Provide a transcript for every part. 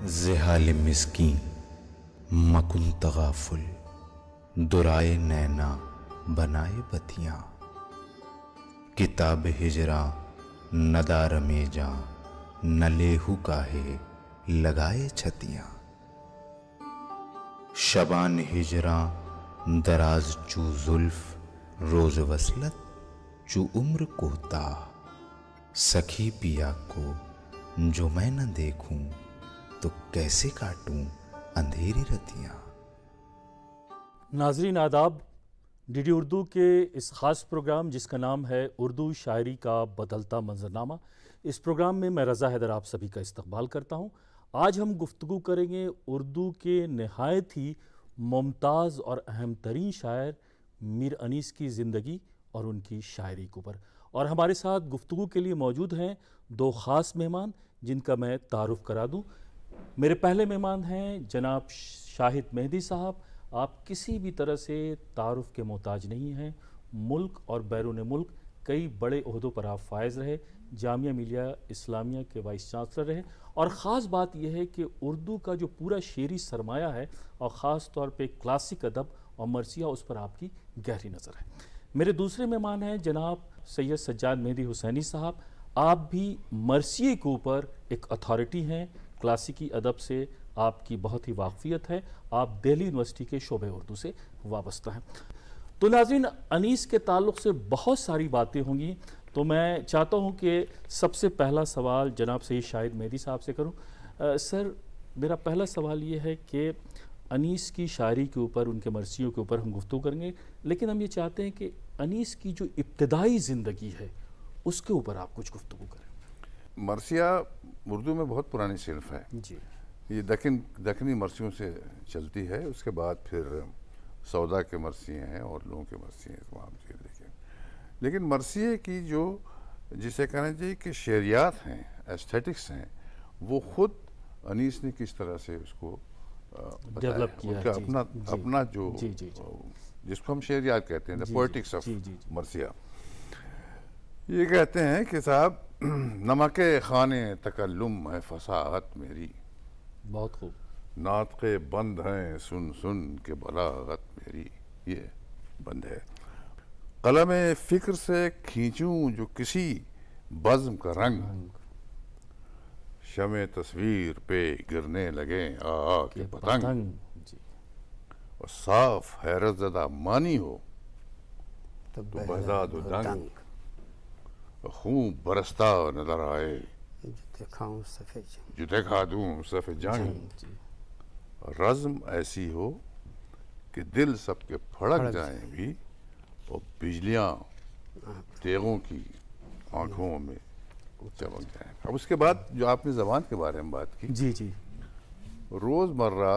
زحال مسکین مکن تغافل، درائے نینا بنائے بتیاں، کتاب ہجراں ندار میں جاں، نہ لیہو کاہے لگائے چھتیاں، شبان ہجراں دراز چو زلف، روز وصلت چو عمر کوتاہ، سکھی پیا کو جو میں نہ دیکھوں تو کیسے کاٹوں اندھیری رتیاں۔ ناظرین آداب، ڈی ڈی اردو کے اس خاص پروگرام جس کا نام ہے اردو شاعری کا بدلتا منظرنامہ، اس پروگرام میں میں رضا حیدر آپ سبھی کا استقبال کرتا ہوں۔ آج ہم گفتگو کریں گے اردو کے نہایت ہی ممتاز اور اہم ترین شاعر میر انیس کی زندگی اور ان کی شاعری کے اوپر، اور ہمارے ساتھ گفتگو کے لیے موجود ہیں دو خاص مہمان جن کا میں تعارف کرا دوں۔ میرے پہلے مہمان ہیں جناب شاہد مہدی صاحب۔ آپ کسی بھی طرح سے تعارف کے محتاج نہیں ہیں، ملک اور بیرون ملک کئی بڑے عہدوں پر آپ فائز رہے، جامعہ ملیہ اسلامیہ کے وائس چانسلر رہے، اور خاص بات یہ ہے کہ اردو کا جو پورا شعری سرمایہ ہے اور خاص طور پہ کلاسک ادب اور مرثیہ، اس پر آپ کی گہری نظر ہے۔ میرے دوسرے مہمان ہیں جناب سید سجاد مہدی حسینی صاحب۔ آپ بھی مرثیے کے اوپر ایک اتھارٹی ہیں، کلاسیکی ادب سے آپ کی بہت ہی واقفیت ہے، آپ دہلی یونیورسٹی کے شعبہ اردو سے وابستہ ہیں۔ تو ناظرین، انیس کے تعلق سے بہت ساری باتیں ہوں گی، تو میں چاہتا ہوں کہ سب سے پہلا سوال جناب سید شاہد مہدی صاحب سے کروں۔ سر، میرا پہلا سوال یہ ہے کہ انیس کی شاعری کے اوپر، ان کے مرثیوں کے اوپر ہم گفتگو کریں گے، لیکن ہم یہ چاہتے ہیں کہ انیس کی جو ابتدائی زندگی ہے اس کے اوپر آپ کچھ گفتگو کریں۔ مرثیہ اردو میں بہت پرانی صنف ہے جی، یہ دکنی مرثیوں سے چلتی ہے، اس کے بعد پھر سودا کے مرثیے ہیں اور لوگوں کے مرثیے ہیں، تمام چیز دیکھیں۔ لیکن مرثیے کی جو جسے کہنا چاہیے کہ شعریات ہیں، ایسٹھیٹکس ہیں، وہ خود انیس نے کس طرح سے اس کو ڈیولپ کیا، ان کا اپنا جو جس کو ہم شعریات کہتے ہیں، the poetics of مرثیہ، یہ کہتے ہیں کہ صاحب نمک خانے تکلم ہے فصاحت میری، بہت خوب، ناطق بند ہیں سن سن کے بلاغت میری، یہ بند ہے۔ قلم فکر سے کھینچوں جو کسی بزم کا رنگ، شمع تصویر پہ گرنے لگے آ کے پتنگ، اور صاف حیرت زدہ مانی ہو تو بہزاد و دنگ، خون برستا نظر آئے جو دیکھا دوں صف جنگ، رزم ایسی ہو کہ دل سب کے پھڑک جائیں بھی، اور بجلیاں تیغوں کی آنکھوں میں چمک جائیں۔ اب اس کے بعد جو آپ نے زبان کے بارے میں بات کی، جی جی، روز مرہ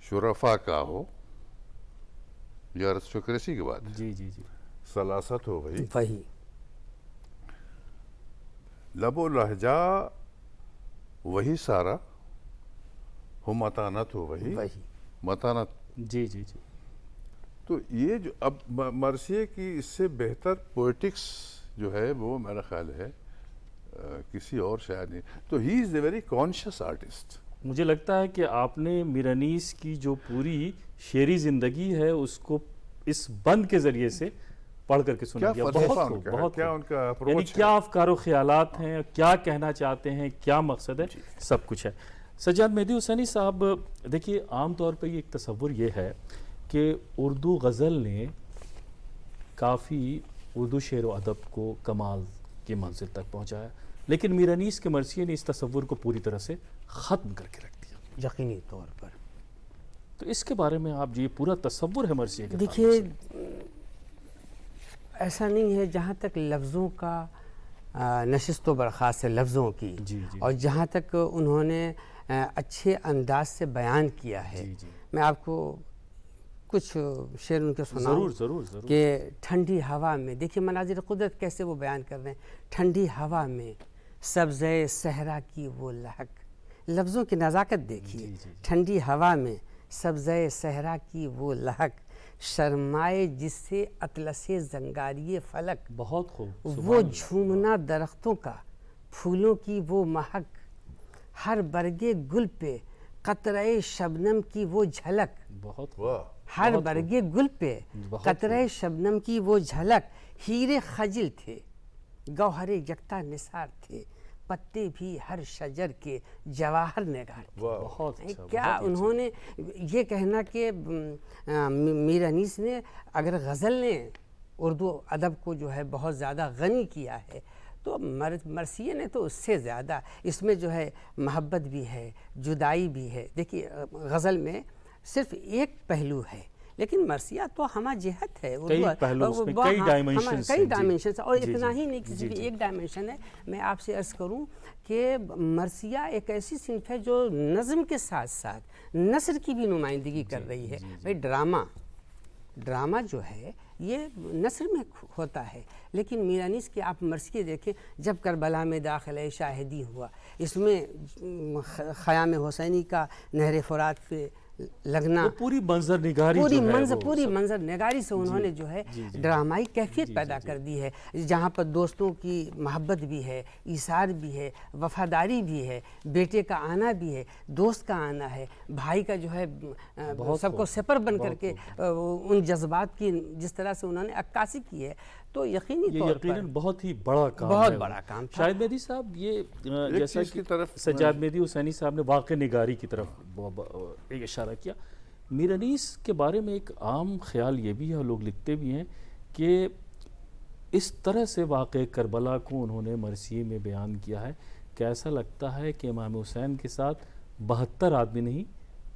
شرفا کا ہو یا ارسٹوکریسی کی بات، جی جی جی، سلاست ہو وہی، لب و لہجہ وہی سارا ہو، متانت ہو وہی متانت۔ جی جی جی، تو یہ جو اب مرثیے کی اس سے بہتر پوئٹکس جو ہے وہ میرا خیال ہے کسی اور شاعر نہیں، تو ہی از اے ویری کانشیس آرٹسٹ۔ مجھے لگتا ہے کہ آپ نے میر انیس کی جو پوری شعری زندگی ہے اس کو اس بند کے ذریعے سے پڑھ کر کے سنا دیا۔ بہت خوب، بہت کیا ان خوب، کا یعنی اپروچ کیا افکار و خیالات ہیں، کیا کہنا چاہتے ہیں، کیا مقصد ہے، سب کچھ ہے۔ سجاد مہدی حسینی صاحب، دیکھیے عام طور پہ ایک تصور یہ ہے کہ اردو غزل نے کافی اردو شعر و ادب کو کمال کی منزل تک پہنچایا، لیکن میر انیس کے مرثیے نے اس تصور کو پوری طرح سے ختم کر کے رکھ دیا یقینی طور پر۔ تو اس کے بارے میں آپ یہ پورا تصور ہے مرثیے کے؟ دیکھیے، ایسا نہیں ہے، جہاں تک لفظوں کا نشست و برخاست ہے لفظوں کی، اور جہاں تک انہوں نے اچھے انداز سے بیان کیا ہے، میں آپ کو کچھ شعر ان کے سناؤں ضرور کہ ٹھنڈی ہوا میں، دیکھیے مناظر قدرت کیسے وہ بیان کر رہے ہیں، ٹھنڈی ہوا میں سبزے صحرا کی وہ لہک، لفظوں کی نزاکت دیکھیے، ٹھنڈی ہوا میں سبزے صحرا کی وہ لہک، شرمائے جس سے اطلس زنگاری فلک، بہت خوب، وہ جھومنا درختوں کا، پھولوں کی وہ مہک، ہر برگے گل پہ قطرۂ شبنم کی وہ جھلک، بہت ہر برگے گل پہ قطرۂ شبنم کی وہ جھلک، ہیرے خجل تھے گوہر یکتا نثار تھے، پتے بھی ہر شجر کے جواہر نگار تھے۔ بہت اچھا، کیا انہوں نے یہ کہنا کہ میر انیس نے اگر غزل نے اردو ادب کو جو ہے بہت زیادہ غنی کیا ہے تو مرثیے نے تو اس سے زیادہ، اس میں جو ہے محبت بھی ہے، جدائی بھی ہے۔ دیکھیے غزل میں صرف ایک پہلو ہے لیکن مرثیہ تو ہمہ جہت ہے، کئی پہلو اس میں، کئی ڈائمنشنز کئی ڈائمنشنز، اور اتنا ہی نہیں کہ صرف ایک ڈائمنشن ہے۔ میں آپ سے عرض کروں کہ مرثیہ ایک ایسی صنف ہے جو نظم کے ساتھ ساتھ نثر کی بھی نمائندگی کر رہی ہے۔ بھائی ڈرامہ جو ہے یہ نثر میں ہوتا ہے، لیکن میر انیس کے آپ مرثیے دیکھیں، جب کربلا میں داخلہ شاہدی ہوا، اس میں خیام حسینی کا نہر فرات پہ لگنا، پوری منظر نگاری پوری منظر نگاری سے انہوں نے جو ہے ڈرامائی کیفیت پیدا کر دی ہے، جہاں پر دوستوں کی محبت بھی ہے، ایثار بھی ہے، وفاداری بھی ہے، بیٹے کا آنا بھی ہے، دوست کا آنا ہے، بھائی کا جو ہے سب کو سپر بن کر کے ان جذبات کی جس طرح سے انہوں نے عکاسی کی ہے، تو یقینی طور پر یقیناً بہت ہی بڑا کام، بہت بڑا کام تھا۔ شاہد مہدی صاحب، یہ جیسا کہ سجاد مہدی حسینی صاحب نے واقع نگاری کی طرف ایک اشارہ کیا، میر انیس کے بارے میں ایک عام خیال یہ بھی ہے اور لوگ لکھتے بھی ہیں کہ اس طرح سے واقع کربلا کو انہوں نے مرثیے میں بیان کیا ہے کہ ایسا لگتا ہے کہ امام حسین کے ساتھ 72 آدمی نہیں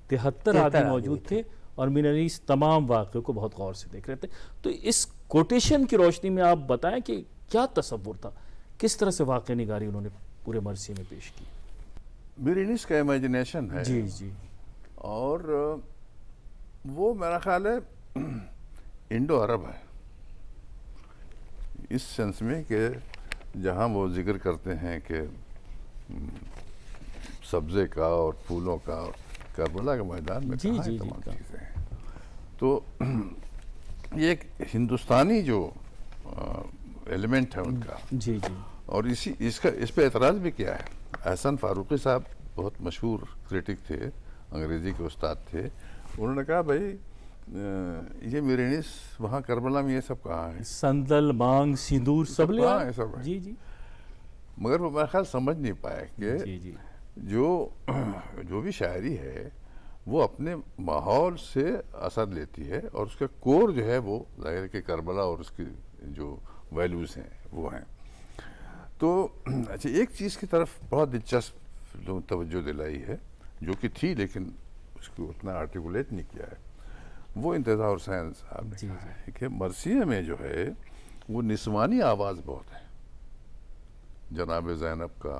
73 آدمی موجود تھے اور میر انیس تمام واقعے کو بہت غور سے دیکھ رہے تھے۔ تو اس کوٹیشن کی روشنی میں آپ بتائیں کہ کیا تصور تھا، کس طرح سے واقع نگاری انہوں نے پورے مرثیے میں پیش کی؟ میر انیس کا امیجنیشن ہے، جی اور وہ میرا خیال ہے انڈو عرب ہے، اس سینس میں کہ جہاں وہ ذکر کرتے ہیں کہ سبزے کا اور پھولوں کا اور کربلا کے میدان میں کہاں ہیں تمام چیزیں ہیں، تو یہ ایک ہندوستانی جو ایلیمنٹ ہے ان کا، اور اس پہ اعتراض بھی کیا ہے۔ احسن فاروقی صاحب بہت مشہور کریٹک تھے، انگریزی کے استاد تھے، انہوں نے کہا بھائی یہ میر انیس وہاں کربلا میں یہ سب کہاں ہے، سندل، مانگ، سندور سب لے آئے سب ہے، مگر وہ میرا خیال سمجھ نہیں پائے کہ جو بھی شاعری ہے وہ اپنے ماحول سے اثر لیتی ہے، اور اس کا کور جو ہے وہ ظاہر ہے کہ کربلا اور اس کی جو ویلیوز ہیں وہ ہیں۔ تو اچھا، ایک چیز کی طرف بہت دلچسپ توجہ دلائی ہے جو کہ تھی لیکن اس کو اتنا آرٹیکولیٹ نہیں کیا ہے، وہ انتظار حسین صاحب نے کہا ہے کہ مرثیے میں جو ہے وہ نسوانی آواز بہت ہے، جناب زینب کا،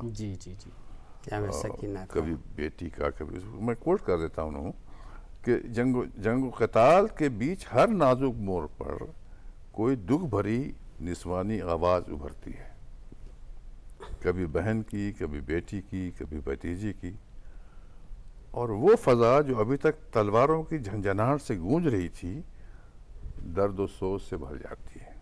کبھی بیٹی کا، کبھی میں کوٹ کر دیتا ہوں کہ جنگ و قتال کے بیچ ہر نازک موڑ پر کوئی دکھ بھری نسوانی آواز ابھرتی ہے، کبھی بہن کی، کبھی بیٹی کی، کبھی بھتیجی کی، اور وہ فضا جو ابھی تک تلواروں کی جھنجھناہٹ سے گونج رہی تھی درد و سوز سے بھر جاتی ہے۔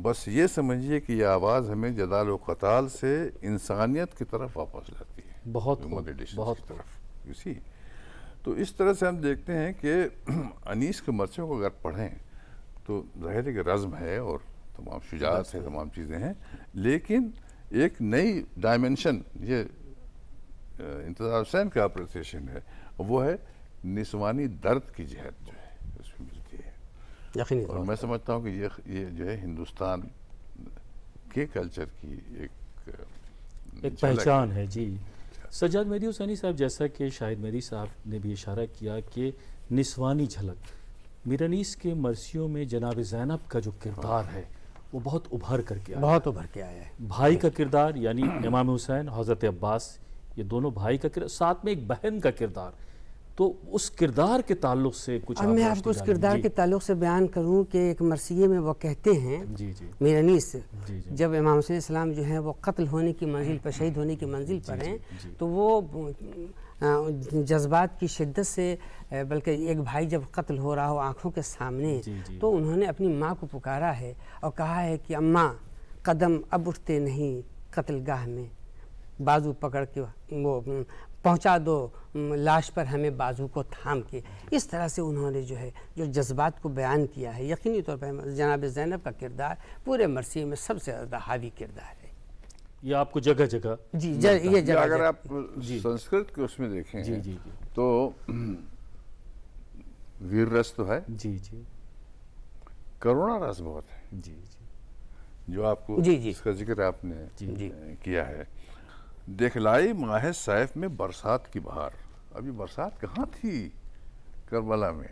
بس یہ سمجھیے کہ یہ آواز ہمیں جدال و قتال سے انسانیت کی طرف واپس لاتی ہے، بہت کی طرف، اسی تو اس طرح سے ہم دیکھتے ہیں کہ انیس کے مرثیوں کو اگر پڑھیں تو ظاہر ہے کہ رزم ہے اور تمام شجاعت ہے، تمام چیزیں ہیں، لیکن ایک نئی ڈائمنشن یہ انتظار حسین کا اپریسیشن ہے، وہ ہے نسوانی درد کی جہت جو ہے اس میں ملتی ہے، اور میں سمجھتا ہوں کہ یہ جو ہے ہندوستان کے کلچر کی ایک پہچان ہے۔ جی سجاد مہدی حسینی صاحب، جیسا کہ شاہد مہدی صاحب نے بھی اشارہ کیا کہ نسوانی جھلک، میر انیس کے مرثیوں میں جناب زینب کا جو کردار ہے وہ بہت ابھر کر کے آیا ہے، بھائی کا کردار یعنی امام حسین، حضرت عباس، یہ دونوں بھائی کا کردار، ساتھ میں ایک بہن کا کردار، تو اس کردار کے تعلق سے کچھ میں آپ کو اس کردار کے تعلق سے بیان کروں کہ ایک مرثیے میں وہ کہتے ہیں میر انیس، جب امام حسین السلام جو ہیں وہ قتل ہونے کی منزل پر، شہید ہونے کی منزل پر ہیں، تو وہ جذبات کی شدت سے، بلکہ ایک بھائی جب قتل ہو رہا ہو آنکھوں کے سامنے، تو انہوں نے اپنی ماں کو پکارا ہے اور کہا ہے کہ اماں قدم اب اٹھتے نہیں قتل گاہ میں، बाजू पकड़ के वो पहुंचा दो लाश पर हमें बाजू को थाम के। इस तरह से उन्होंने जो है जो जज्बात को बयान किया है, यकीनी तौर पर जनाब ज़ैनब का किरदार पूरे मरसिए में सबसे ज़्यादा हावी किरदार है। ये आपको जगह जगह जी ये जगह अगर आप संस्कृत के उसमें देखें जी जी तो वीर रस तो है, जी जी करुणा रस बहुत है, जी जी जो आपको जी, जी। इसका जिक्र आपने जी। किया है। दिखलाई माह सैफ में बरसात की बहार। अभी बरसात कहाँ थी करबला में?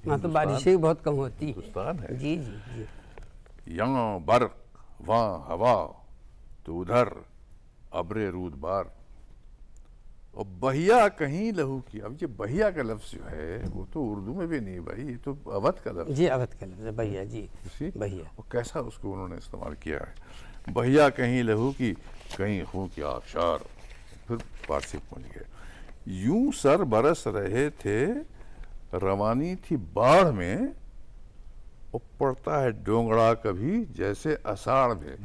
वहाँ तो बारिशें बहुत कम होती है। हिंदुस्तान है। जी जी जी यहाँ बर्फ, वहाँ हवा, तो उधर अब्रे रूद बार। और बहिया कहीं लहू की। अब ये बहिया का लफ्ज जो है वो तो उर्दू में भी नहीं भाई, ये तो अवध का लफ्ज जी, अवध का लफ्ज़ है भैया जी, है। भैया। और कैसा उसको उन्होंने इस्तेमाल किया है। बहिया कहीं लहू की, कहीं खून की आबशार। फिर फारसी पहुंच गए। यूं सर बरस रहे थे, रवानी थी बाढ़ में, और पड़ता है डोंगड़ा कभी जैसे अषाढ़ में।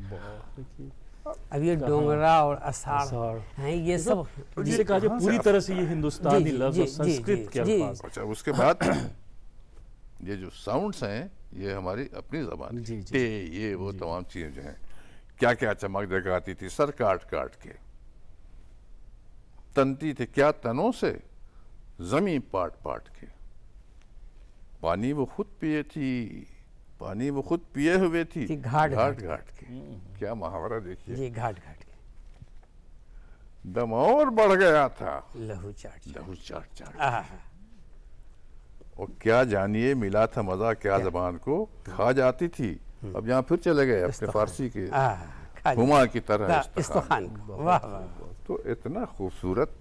अब ये डोंगरा और अषाढ़ अषाढ़। हैं, ये सब जिसे कहा जाए पूरी तरह से ये हिंदुस्तानी जी, जी, लफ्ज जी, और जी, संस्कृत जी, के जी। अल्फाज। अच्छा, उसके बाद ये जो साउंड्स हैं ये हमारी अपनी जबान जी, जी, टे, ये वो तमाम चीजें जो हैं, क्या क्या चमक जगाती थी सर काट काट के, तनती थे क्या तनों से जमी पाट पाट के। पानी वो खुद पिए थी, पानी वो खुद पिए हुए थी घाट घाट घाट के। क्या मुहावरा देखिए। जी, घाट घाट के दम और बढ़ गया था, लहू चाट चाट। लहू चाट चाट। आहा, और क्या जानिए मिला था मजा क्या जबान को, खा जाती थी। अब यहाँ फिर चले गए अपने फारसी के आहा, खा हुमा की तरह इस्तखान। इस्तखान को। वाह वाह। तो इतना खूबसूरत,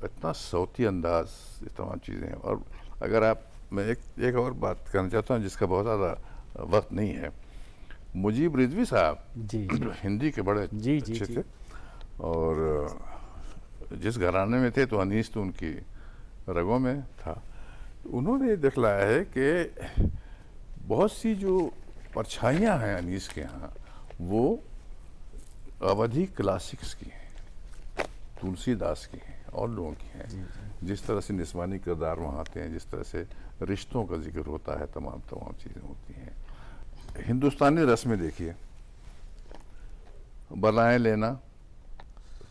इतना सौती अंदाज, ये तमाम चीज़ें हैं। और अगर आप, मैं एक और बात करना चाहता हूँ जिसका बहुत ज़्यादा वक्त नहीं है। मुजीब रिजवी साहब जी हिंदी के बड़े जी, जी, अच्छे जी। थे, और जिस घराने में थे तो अनीस तो उनकी रगों में था। उन्होंने ये दिखलाया है कि बहुत सी जो परछाइयाँ हैं अनीस के यहाँ, वो अवधी क्लासिक्स की हैं, तुलसीदास की हैं और लोगों की हैं। जिस तरह से निस्वानी किरदार वहाँ आते हैं, जिस तरह से रिश्तों का जिक्र होता है, तमाम चीज़ें होती हैं। हिंदुस्तानी रस्में देखिए, बलाएं लेना,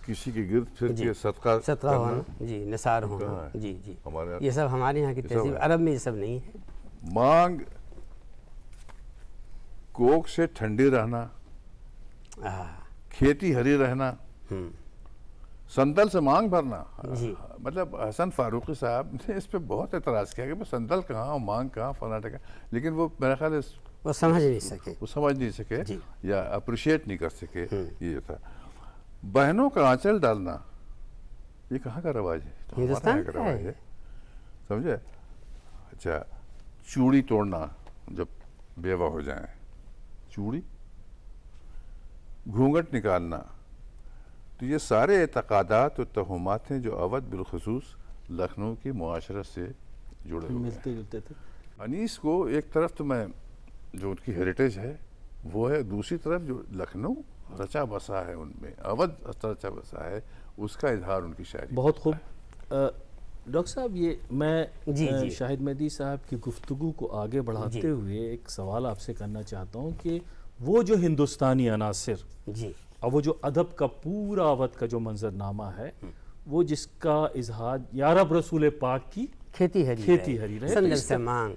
किसी के गिर्द फिर के सदका सतरा करना, होना जी, निसार कहाँ होना है? जी जी, हमारे ये सब हमारे यहाँ की सब तहजीब। है। अरब में ये सब नहीं है। मांग कोक से ठंडी रहना, आहा, खेती हरी रहना, संदल से मांग भरना। जी। मतलब हसन फारूकी साहब ने इस पे बहुत एतराज़ किया कि भाई संदल कहाँ और मांग कहाँ, फलाना टका। लेकिन वो मेरा ख्याल है वो समझ नहीं सके। वो समझ नहीं सके जी। या अप्रिशिएट नहीं कर सके। ये था। बहनों का आंचल डालना, ये कहाँ का रवाज है? तो हमारे हिंदुस्तान यहाँ का का रवाज है। है, समझे? अच्छा, चूड़ी तोड़ना जब बेवा हो जाए, चूड़ी, घूंघट निकालना। तो ये सारे एतकादात और तहमात हैं जो अवध बिलखसूस लखनऊ की मुआशरत से जुड़े हुए हैं। मिलते जुलते थे। अनीस को एक तरफ तो मैं, जो उनकी हेरिटेज है वो है, दूसरी तरफ जो लखनऊ रचा बसा है उनमें, अवध रचा बसा है, उसका इजहार उनकी शायरी। बहुत खूब। डॉक्टर साहब, ये मैं जी, जी। शाहिद मेहदी साहब की गुफ्तगू को आगे बढ़ाते जी। हुए एक सवाल आपसे करना चाहता हूँ कि वो जो हिंदुस्तानी अनासिर जी और वो जो अदब का पूरा अवध का जो मंजरनामा है, वो जिसका इजहार यारब रसूल पाक की खेती हरी रहे, संदल तो से मांग।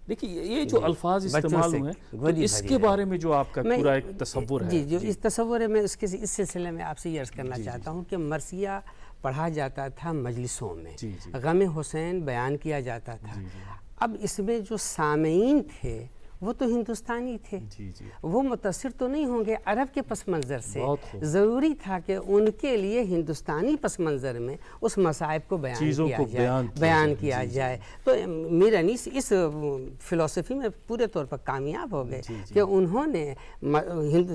देखिए ये जो अल्फाज बच्चों इस्तेमाल से हुए हैं, तो गोदी इसके भरी बारे में जो आपका मैं- पूरा एक तसव्वुर है। जी, जो इस तसव्वुर है, मैं इसके इस सिलसिले में आपसे ये अर्ज़ करना चाहता हूँ कि मरसिया पढ़ा जाता था मजलिसों में, जी, जी। गम हुसैन बयान किया जाता था। अब इसमें जो सामीन थे वो तो हिंदुस्तानी थे, जी जी, वो मुतासिर तो नहीं होंगे अरब के पस मंज़र से। बहुत खूब। ज़रूरी था कि उनके लिए हिंदुस्तानी पस मंज़र में उस मसाइब को चीज़ों को बयान किया जाए। जाए। तो मीर अनीस इस फ़िलॉसफी में पूरे तौर पर कामयाब हो गए कि उन्होंने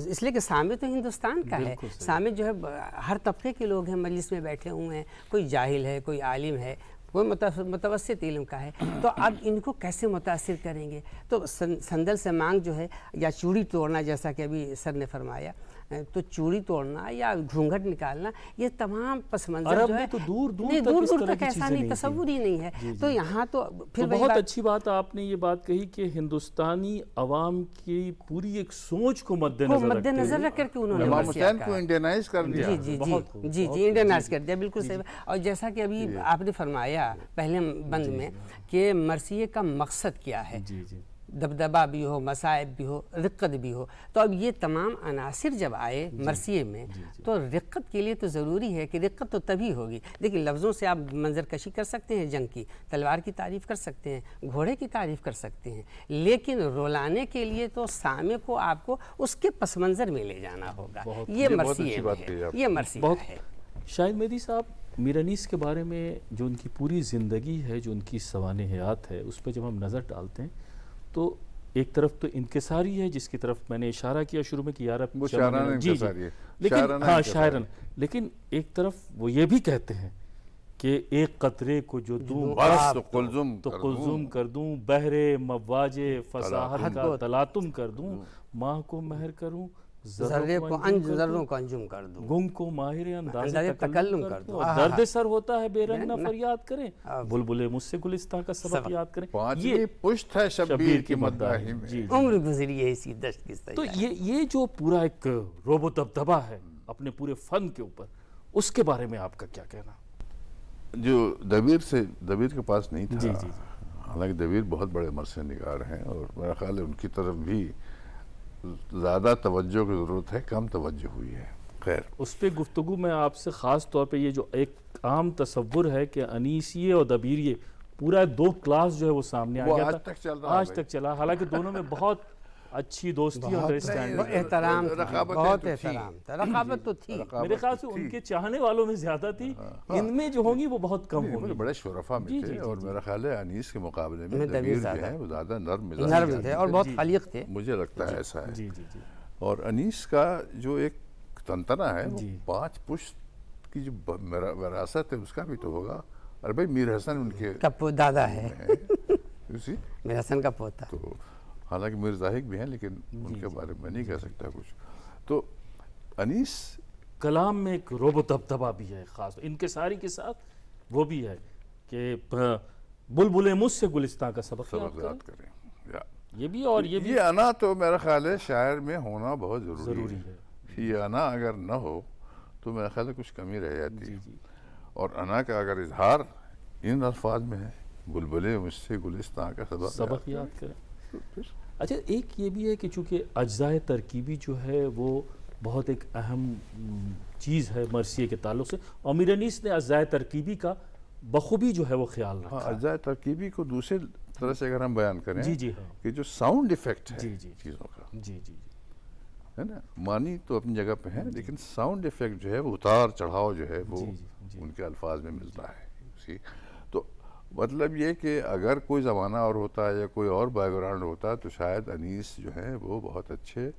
इसलिए कि सामे तो हिंदुस्तान का है, सामे जो है हर तबके के लोग हैं, मजलिस में बैठे हुए हैं, कोई जाहिल है, कोई आलिम है, कोई मुतवस्सित इल्म का है। तो अब इनको कैसे मुतासिर करेंगे? तो संदल से मांग जो है, या चूड़ी तोड़ना, जैसा कि अभी सर ने फरमाया, तो चूड़ी तोड़ना या घूंघट निकालना, ये तमाम पस मंज़र अरब जो में है तो दूर दूर नहीं, तक दूर इस दूर तरह तक की ऐसा चीज़ें नहीं, नहीं थी। तसव्वुर ही नहीं है। तो यहाँ तो फिर तो वही बहुत बात, अच्छी बात आपने ये बात कही कि हिंदुस्तानी अवाम की पूरी एक सोच को मद्देनजर रख करके उन्होंने इमाम मर्सिया हुसैन कहा को है। इंडियनाइज कर दिया। जी जी बहुत खूब, जी जी बहुत जी खूब, इंडियनाइज कर दिया, बिल्कुल सही। और जैसा कि अभी आपने फरमाया पहले बंद में कि मर्सिये का मकसद क्या है, जी जी दबदबा भी हो, मसाइब भी हो, रिक्कत भी हो। तो अब ये तमाम अनासिर जब आए मर्सिये में, तो रिक्कत के लिए तो ज़रूरी है कि रिक्कत तो तभी होगी। देखिए लफ्ज़ों से आप मंजर कशी कर सकते हैं, जंग की, तलवार की तारीफ़ कर सकते हैं, घोड़े की तारीफ़ कर सकते हैं, लेकिन रुलाने के लिए तो सामे को आपको उसके पस मंज़र में ले जाना होगा। ये बहुत मर्सिये अच्छी में बात कही है, आपने। ये मर्सिया बहुत है। शाहिद मेहदी साहब, मीर अनीस के बारे में जो उनकी पूरी ज़िंदगी है, जो उनकी सवाने हयात है, उस पर जब हम नज़र डालते हैं तो एक तरफ तो इंकिसारी है, जिसकी तरफ मैंने इशारा किया शुरू में कि यार अब वो चमन शायराना है। जी जी इंकिसारी है। लेकिन शायराना हाँ इंकिसारी। शायरन, लेकिन एक तरफ वो ये भी कहते हैं कि एक कतरे को जो दूं बस तो कुलजुम तो कर दूं। कुलजुम कर दूं, बहरे मवाजे फसाहत का तलातुम। तलातुम कर दूं, माह को महर करूं, ज़र्रे को ज़र्रों को अंजुम कर दूँ, गुम को माहिर अंदाज़े अंदाज़े तकल्लुम तकल्लुम कर कर दूं। दूं, आहा। दर्द सर होता है बेरंग ना फरियाद करें, अब। बुलबुले मुझसे गुलिस्तां का सबक याद करें। पांचवी पुश्त है शब्बीर की मद्दाही में। जी उम्र गुजरी है इसी दश्त की तो सही। ये जो पूरा एक रोबो दबदबा है अपने पूरे फन के ऊपर, उसके बारे में आपका क्या कहना? जो दबीर के पास नहीं था। जी, जी, जी। हालांकि दबीर बहुत बड़े मरसे निगार हैं और मेरा ख्याल है उनकी तरफ भी ज़्यादा तवज्जो की ज़रूरत है, कम तवज्जो हुई है। खैर, उस पर गुफ्तगू में आपसे ख़ास तौर पे ये जो एक आम तसव्वुर है कि अनीसिये और दबीरिये पूरा दो क्लास जो है वो सामने आ वो गया आज था, तक चल रहा है आज भाई। तक चला। हालांकि दोनों में बहुत अच्छी दोस्ती और अंडरस्टैंडिंग बहुत एहतराम था, रकाबतें बहुत तो थी। एहतराम था, रकाबत तो थी। मेरे ख्याल से उनके चाहने वालों में ज्यादा थी, इनमें जो होंगी वो बहुत कम नहीं, होंगी। बड़े शुरफा में जी, थे जी, और मेरा ख्याल है अनीस के मुकाबले में में दबीर दबीर जो ज़्यादा। है वो ज़्यादा नर्म मिजाज नर्म थे और बहुत जी। खलीक थे। मुझे लगता है ऐसा है। जी जी जी और अनीस का जो एक तंतना है वो जी। 5 पुश्त की जो विरासत है उसका भी तो होगा। अरे भाई मीर हसन उनके का दादा है, उसी मेरा हसन का पोता। तो हालांकि मीर जाहिक भी हैं लेकिन उनके बारे में नहीं कह सकता कुछ। तो अनीस कलाम में एक रोबो दबदबा भी है खास, इनके सारी के साथ वो भी है कि बुलबुले मुझसे गुलिस्तां का सबक सबक याद याद करें। करें या ये भी और ये भी ये अना तो मेरा ख्याल है शायर में होना बहुत ज़रूरी है। ये अना अगर न हो तो मेरा ख्याल है कुछ कमी रह जाती है। और अना का अगर इजहार इन अल्फाज में है, बुलबुले मुझसे गुलिस्तां का सबक याद करें। अच्छा, एक ये भी है कि चूँकि अज्जाए तरकीबी जो है वो बहुत एक अहम चीज़ है मर्सिये के ताल्लुक से, और मीर अनीस ने अज्जाए तरकीबी का बखूबी जो है वो ख्याल हाँ, रखा। अज्जाए तरकीबी को दूसरे तरह से अगर हम बयान करें जी जी हाँ कि जो साउंड इफेक्ट है जी, जी। चीज़ों का, जी जी जी है ना, मानी तो अपनी जगह पे है लेकिन साउंड इफेक्ट जो है वो उतार चढ़ाव जो है वो जी, जी। उनके अल्फाज में मिलता है उसी। तो मतलब ये कि अगर कोई ज़माना और होता है या कोई और बैकग्राउंड होता तो शायद अनीस जो है वो बहुत अच्छे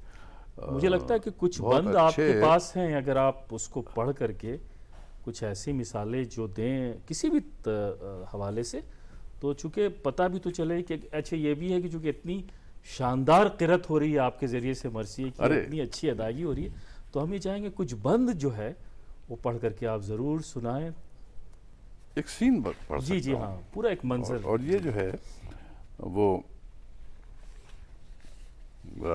मुझे लगता है कि कुछ बहुत बंद आपके अच्छे- पास हैं, अगर आप उसको पढ़ करके कुछ ऐसी मिसालें जो दें किसी भी हवाले से, तो चूँकि पता भी तो चले कि अच्छा ये भी है कि चूँकि इतनी शानदार क़िरत हो रही है आपके ज़रिए से मर्सिये की, अरे! इतनी अच्छी अदायगी हो रही है, तो हम ये चाहेंगे कुछ बंद जो है वो पढ़ करके आप ज़रूर सुनाएं। एक सीन पढ़ जी जी सकता हूँ। हाँ, पूरा एक मंजर। और ये जो है वो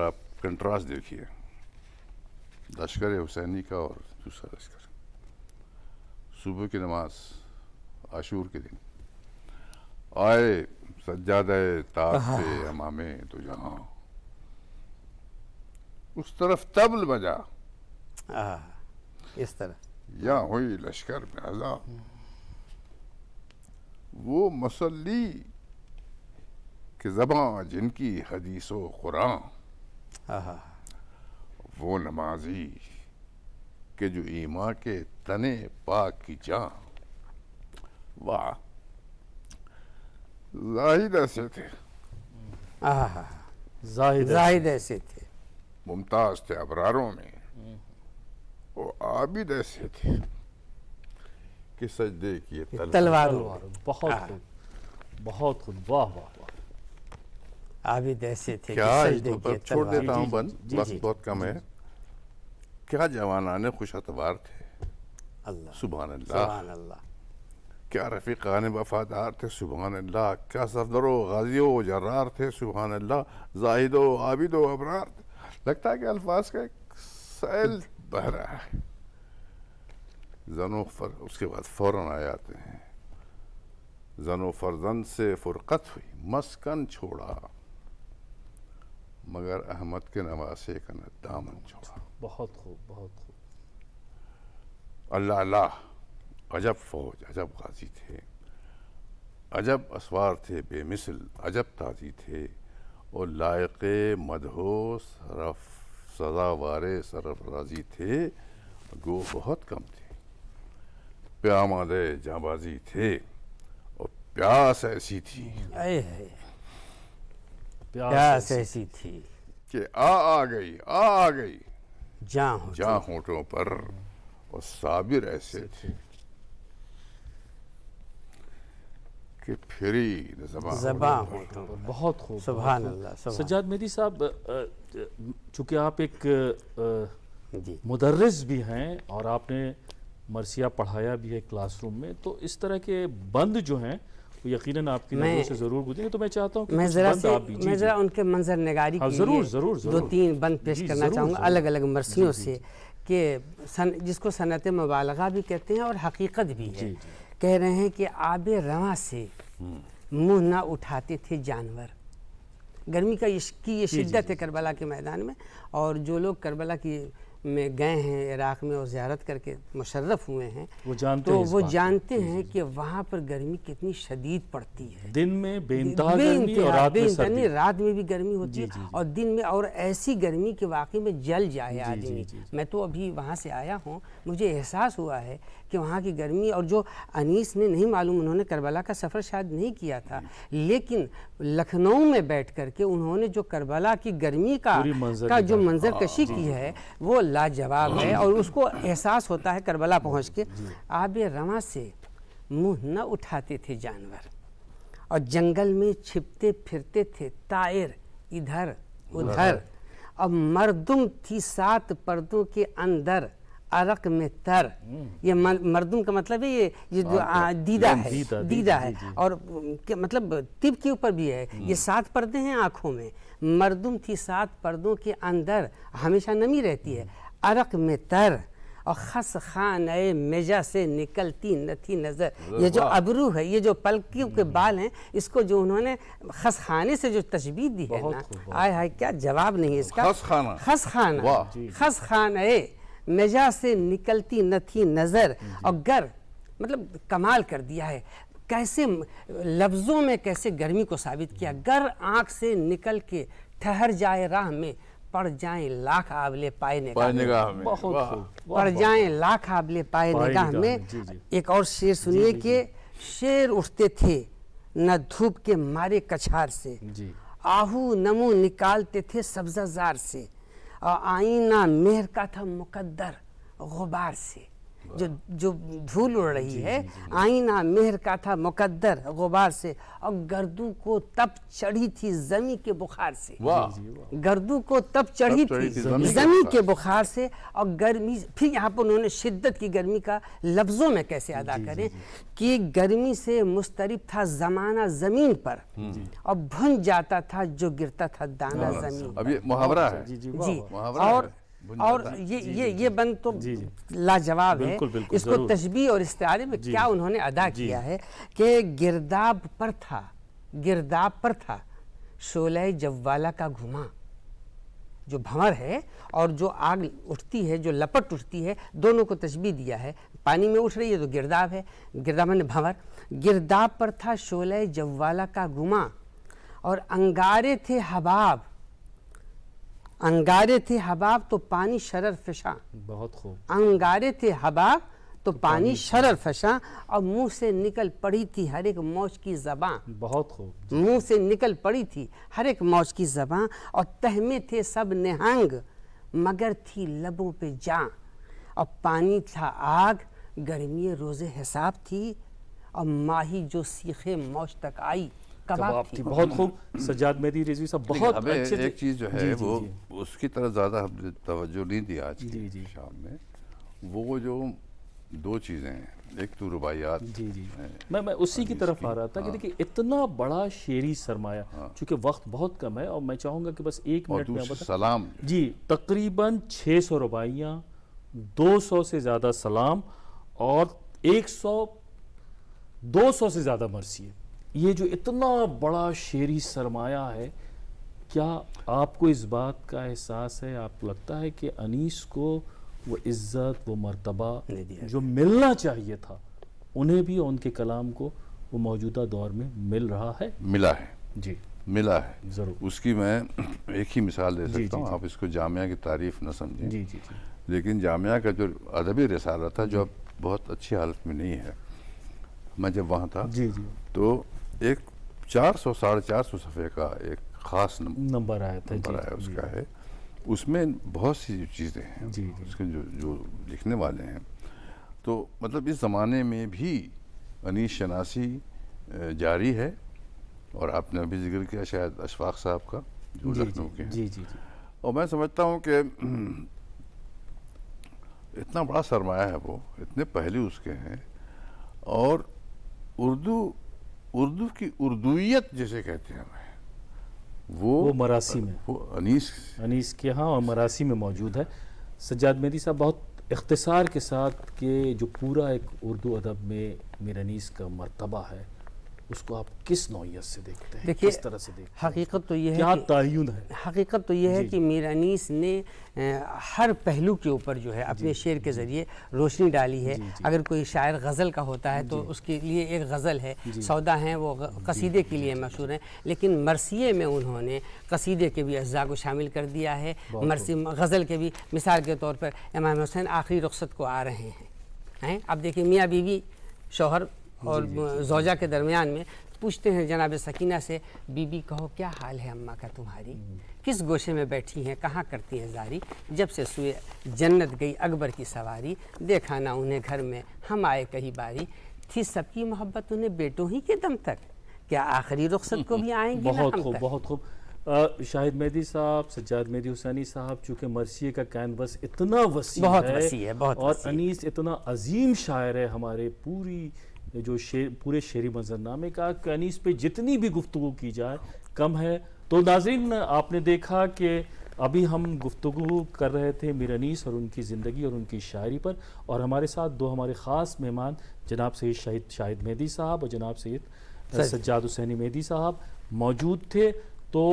आप कंट्रास्ट देखिए लश्कर हुसैनी का और दूसरा लश्कर। सुबह की नमाज आशूर के दिन आए सज्जादे ताज पे अमामे तो जहाँ उस तरफ तबल बजा इस तरह या हुई लश्कर में अज़ा वो मसल्ली कि ज़बां जिनकी हदीसो कुरान वो नमाजी के जो ईमा के तने पाक की जान। वाह, जाहिद ऐसे थे, जाहिद ऐसे थे, मुमताज थे अबरारों में, वो आबिद ऐसे थे कि सजदे किए तलवारों बहुत खूब, बहुत खूब, वाह वाह वाह। आबिद ऐसे थे क्या कि इस सजदे पर किए छोड़ तलवारों। देता हूँ जी, बंद, जी, वक्त जी, बहुत कम है। کیا جوانان خوش اتوار تھے، اللہ سبحان اللہ، سبحان اللہ. کیا رفیقان وفادار تھے، سبحان اللہ، کیا صفدر و غازی و جرار تھے، سبحان اللہ، زاہد و عابد و ابرار تھے. لگتا ہے کہ الفاظ کا ایک سیل بہ رہا ہے. اس کے بعد فوراً آ جاتے ہیں، زن و فرزند سے فرقت ہوئی، مسکن چھوڑا، مگر احمد کے نواسے کا نہ دامن چھوڑا. بہت خوب، بہت خوب. اللہ اللہ، عجب فوج، عجب غازی تھے، عجب اسوار تھے بے مثل، عجب تازی تھے، اور لائق مدحو سزاوار سرفرازی تھے، گو بہت کم تھے، پیاماد جانبازی تھے، اور پیاس ایسی تھی اے ہے پیاس ایسی تھی کہ آ گئی جاں ہونٹوں پر، اور صابر ایسے تھے کہ پھری زباں ہونٹوں. بہت خوب. سبحان اللہ، سبحان. سجاد مہدی صاحب، چونکہ آپ ایک جی مدرس بھی ہیں اور آپ نے مرثیہ پڑھایا بھی ہے کلاس روم میں، تو اس طرح کے بند جو ہیں وہ یقیناً آپ کی نظروں سے ضرور گزریں. تو میں چاہتا ہوں کہ میں ذرا ان کے منظر نگاری کے ضرور لیے ضرور 2-3 بند پیش کرنا چاہوں گا الگ الگ مرثیوں سے، کہ جس کو صنعت مبالغہ بھی کہتے ہیں اور حقیقت بھی ہے. کہہ رہے ہیں کہ آب رواں سے منہ نہ اٹھاتے تھے جانور. گرمی کی یہ شدت ہے کربلا کے میدان میں، اور جو لوگ کربلا میں گئے ہیں عراق میں اور زیارت کر کے مشرف ہوئے ہیں تو وہ جانتے ہیں کہ وہاں پر گرمی کتنی شدید پڑتی ہے. دن میں بے انتہا گرمی اور رات میں سردی، رات میں بھی گرمی ہوتی ہے اور دن میں، اور ایسی گرمی کہ واقعی میں جل جائے آدمی. میں تو ابھی وہاں سے آیا ہوں، مجھے احساس ہوا ہے کہ وہاں کی گرمی، اور جو انیس نے نہیں معلوم، انہوں نے کربلا کا سفر شاید نہیں کیا تھا، لیکن لکھنؤ میں بیٹھ کر کے انہوں نے جو کربلا کی گرمی کا جو منظر کشی کی ہے وہ لاجواب ہے، اور اس کو احساس ہوتا ہے کربلا پہنچ کے. آب رواں سے منہ نہ اٹھاتے تھے جانور، اور جنگل میں چھپتے پھرتے تھے طائر ادھر ادھر، اور مردم تھی 7 پردوں کے اندر عرق میں تر. یہ مردم کا مطلب ہے یہ جو دیدہ ہے، اور مطلب طب کے اوپر بھی ہے. یہ 7 پردے ہیں آنکھوں میں. مردم تھی 7 پردوں کے اندر، ہمیشہ نمی رہتی ہے، عرق میں تر، اور خس خانہ مجا سے نکلتی نہ تھی نظر. یہ جو ابرو ہے، یہ جو پلکیوں کے بال ہیں، اس کو جو انہوں نے خس خانے سے جو تشبیہ دی ہے نا، آئے ہائے کیا جواب نہیں اس کا. خس خانہ مجا سے نکلتی نہ تھی نظر. اور گر مطلب کمال کر دیا ہے، کیسے لفظوں میں کیسے گرمی کو ثابت کیا. گر آنکھ سے نکل کے ٹھہر جائے راہ میں، پڑ جائیں لاکھ آبلے پائے نگاہ میں. پڑ جائیں لاکھ آبلے پائے نگاہ میں. ایک اور شعر سنیے کہ شیر اٹھتے تھے نہ دھوپ کے مارے کچھار سے، آہو نمو نکالتے تھے سبزہ زار سے، اور آئینہ مہر کا تھا مقدر غبار سے. جو دھول اڑ رہی ہے، آئینہ مہر کا تھا مقدر غبار سے، اور گردو کو تب چڑھی تھی زمیں کے بخار سے. گردو کو تب چڑھی تھی زمیں کے بخار سے. اور گرمی، پھر یہاں پر انہوں نے شدت کی گرمی کا لفظوں میں کیسے ادا کریں کہ گرمی سے مضطرب تھا زمانہ زمین پر، اور بھن جاتا تھا جو گرتا تھا دانہ زمین. اب یہ محاورہ ہے. جی، اور یہ بند تو لاجواب ہے. اس کو تشبیہ اور استعارے میں کیا انہوں نے ادا کیا ہے کہ گرداب پر تھا شعلہ جوالہ کا گھما. جو بھنور ہے اور جو آگ اٹھتی ہے، جو لپٹ اٹھتی ہے، دونوں کو تشبیہ دیا ہے. پانی میں اٹھ رہی ہے تو گرداب ہے، گرداب نے بھنور. گرداب پر تھا شعلہ جوالہ کا گھما، اور انگارے تھے حباب تو پانی شرر فشاں. بہت خوب. انگارے تھے حباب تو پانی شرر فشاں، اور منہ سے نکل پڑی تھی ہر ایک موج کی زباں. بہت خوب. منہ سے نکل پڑی تھی ہر ایک موج کی زباں، اور تہ میں تھے سب نہنگ مگر تھی لبوں پہ جاں. اور پانی تھا آگ، گرمی روز حساب تھی، اور ماہی جو سیخے موج تک آئی. कबाब थी। बहुत खूब। सज्जाद मेहदी रिजवी साहब बहुत हमें अच्छे एक चीज़ जो जी, है जी, वो जी। उसकी तरफ ज़्यादा हमने तवज्जो नहीं दी आज जी, की जी। शाम में। वो जो दो चीज़ें हैं, एक तो रुबाइयात जी जी हैं, मैं उसी की तरफ आ रहा था कि देखिए इतना बड़ा शेरी सरमाया, चूँकि वक्त बहुत कम है और मैं चाहूँगा कि बस एक और मिनट में दूसरी बता सलाम जी। तकरीबन 600 रुबाइयाँ, 200 से ज़्यादा सलाम और 200 से ज़्यादा मरसिए। ये जो इतना बड़ा शेरी सरमाया है, क्या आपको इस बात का एहसास है, आपको लगता है कि अनीस को वो इज़्ज़त, वो मर्तबा नहीं दिया जो मिलना चाहिए था, उन्हें भी उनके कलाम को वो मौजूदा दौर में मिल रहा है? मिला है, जी मिला है ज़रूर। उसकी मैं एक ही मिसाल दे जी, सकता हूँ। जी। आप इसको जामिया की तारीफ न समझें, जी जी जी लेकिन जामिया का जो अदबी रिसाला था, जो अब बहुत अच्छी हालत में नहीं है, मैं जब वहाँ था जी जी तो एक 400 450 सफ़े का एक ख़ास नंबर आया था। नंबर जी आया जी उसका है। उसमें बहुत सी चीज़ें हैं जी, जी। उसके जो लिखने वाले हैं, तो मतलब इस ज़माने में भी अनीस शनासी जारी है। और आपने अभी जिक्र किया शायद अशफाक साहब का, जो जी लखनऊ के हैं। जी जी जी और मैं समझता हूँ कि इतना बड़ा सरमाया है वो, इतने पहलू उसके हैं। और उर्दू की उर्दूयत जिसे कहते हैं वो मरासी में, वो अनीस के यहाँ और मरासी में मौजूद है। सज्जाद मेहदी साहब, बहुत इख्तिसार के साथ कि जो पूरा एक उर्दू अदब में मीर अनीस का मर्तबा है, उसको आप किस नौइयत से देखते हैं, देखिए, किस तरह से देखते हैं? हकीकत तो ये है क्या कि तायुन है? हकीकत तो ये है कि मीर अनीस ने हर पहलू के ऊपर जो है अपने शेर के ज़रिए रोशनी डाली है। अगर कोई शायर गज़ल का होता है तो उसके लिए एक गज़ल है, सौदा हैं वो कसीदे के लिए मशहूर हैं, लेकिन मरसिए में उन्होंने कसीदे के भी अज्जा को शामिल कर दिया है, मरसी गज़ल के भी। मिसाल के तौर पर इमाम हुसैन आखिरी रुखसत को आ रहे हैं। अब देखिए, मियाँ बीवी, शौहर और ज़ौजा के दरमियान में पूछते हैं जनाब सकीना से, बीबी कहो क्या हाल है अम्मा का तुम्हारी, किस गोशे में बैठी हैं, कहाँ करती हैं जारी, जब से सुए जन्नत गई अकबर की सवारी, देखा ना उन्हें घर में हम आए कहीं बारी, थी सबकी मोहब्बत उन्हें बेटों ही के दम तक, क्या आखिरी रुखसत को भी आएंगी ना बहुत हम खूब, तक। बहुत खूब। शाहिद मेहदी साहब, सज्जाद मेहदी हुसैनी साहब, चूँकि मरसिए का कैनवस इतना वसी बहुत है, वसी है, बहुत और वसी है। अनीस इतना अजीम शायर है हमारे जो पूरे शेरी मंजरनामे का, कि अनीस पे जितनी भी गुफ्तगू की जाए कम है। तो नाज़रीन, आपने देखा कि अभी हम गुफ्तगू कर रहे थे मीर अनीस और उनकी ज़िंदगी और उनकी शायरी पर, और हमारे साथ दो हमारे ख़ास मेहमान जनाब सैयद शाहिद मेहदी साहब और जनाब सैयद सज्जाद हुसैनी मेहदी साहब मौजूद थे। तो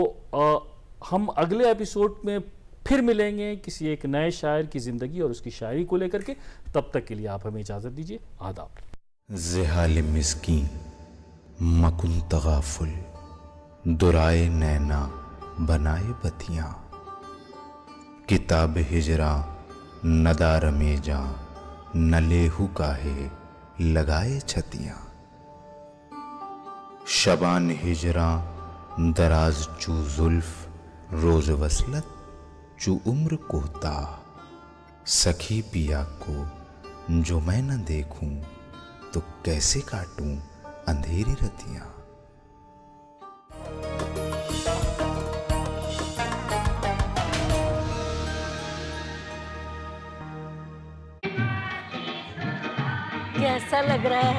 हम अगले एपिसोड में फिर मिलेंगे किसी एक नए शायर की ज़िंदगी और उसकी शायरी को लेकर के। तब तक के लिए आप हमें इजाज़त दीजिए। आदाब। ज़ेहाल मिस्कीन मकुन तगाफुल दुराए नैना बनाए बतियाँ, किताब हिजरा नदार में जा न लेहू काहे लगाए छतियाँ, शबान हिजरा दराज चू जुल्फ रोज वसलत चू उम्र कोता, सखी पिया को जो मैं न देखूं तो कैसे काटूं अंधेरी रतियां। कैसा लग रहा है?